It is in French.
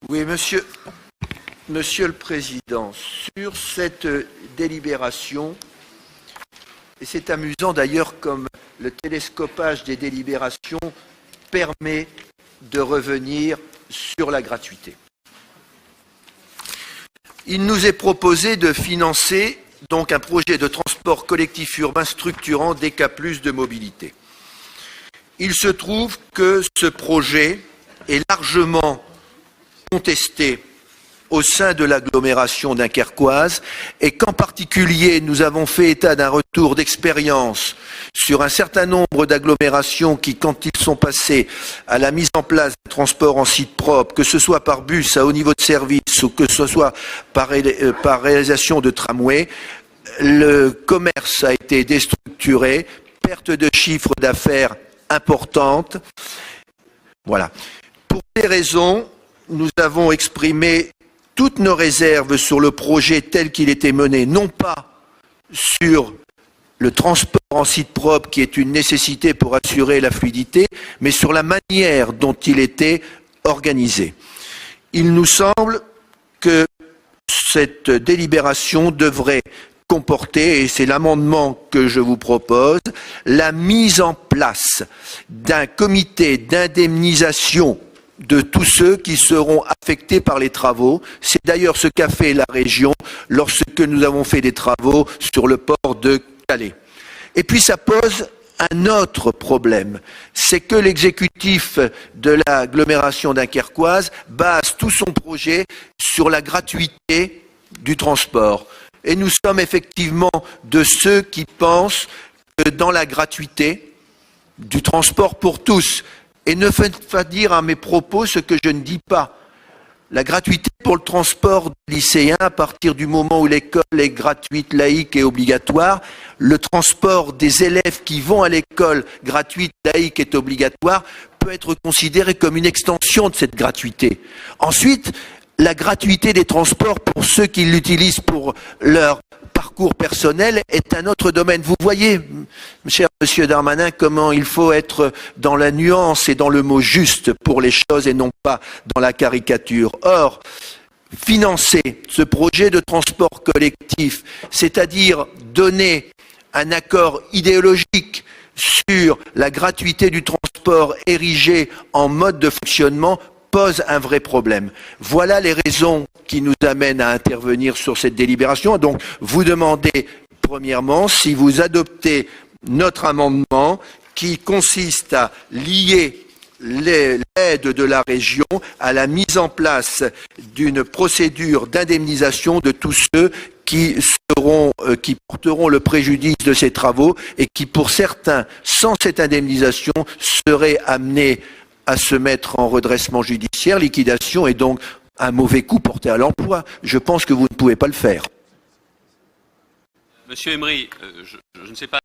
Oui, Monsieur le Président, sur cette délibération, et c'est amusant d'ailleurs comme le télescopage des délibérations permet de revenir sur la gratuité. Il nous est proposé de financer donc un projet de transport collectif urbain structurant des cas+ de mobilité. Il se trouve que ce projet est largement contesté au sein de l'agglomération dunkerquoise et qu'en particulier nous avons fait état d'un retour d'expérience sur un certain nombre d'agglomérations qui, quand ils sont passés à la mise en place d'un transport en site propre, que ce soit par bus à haut niveau de service ou que ce soit par réalisation de tramway, le commerce a été déstructuré, perte de chiffre d'affaires importante. Voilà. Pour ces raisons, nous avons exprimé toutes nos réserves sur le projet tel qu'il était mené, non pas sur le transport en site propre qui est une nécessité pour assurer la fluidité, mais sur la manière dont il était organisé. Il nous semble que cette délibération devrait comporter, et c'est l'amendement que je vous propose, la mise en place d'un comité d'indemnisation de tous ceux qui seront affectés par les travaux. C'est d'ailleurs ce qu'a fait la région lorsque nous avons fait des travaux sur le port de Calais. Et puis ça pose un autre problème, c'est que l'exécutif de l'agglomération dunkerquoise base tout son projet sur la gratuité du transport. Et nous sommes effectivement de ceux qui pensent que dans la gratuité du transport pour tous, et ne faites pas dire à mes propos ce que je ne dis pas. La gratuité pour le transport des lycéens, à partir du moment où l'école est gratuite, laïque et obligatoire, le transport des élèves qui vont à l'école gratuite, laïque et obligatoire, peut être considéré comme une extension de cette gratuité. Ensuite, la gratuité des transports pour ceux qui l'utilisent pour leur parcours personnel est un autre domaine. Vous voyez, cher Monsieur Darmanin, comment il faut être dans la nuance et dans le mot juste pour les choses et non pas dans la caricature. Or, financer ce projet de transport collectif, c'est-à-dire donner un accord idéologique sur la gratuité du transport érigé en mode de fonctionnement, pose un vrai problème. Voilà les raisons qui nous amènent à intervenir sur cette délibération. Donc, vous demandez, premièrement, si vous adoptez notre amendement qui consiste à lier l'aide de la région à la mise en place d'une procédure d'indemnisation de tous ceux qui porteront le préjudice de ces travaux et qui, pour certains, sans cette indemnisation, seraient amenés à se mettre en redressement judiciaire, liquidation et donc un mauvais coup porté à l'emploi. Je pense que vous ne pouvez pas le faire. Monsieur Emery, je ne sais pas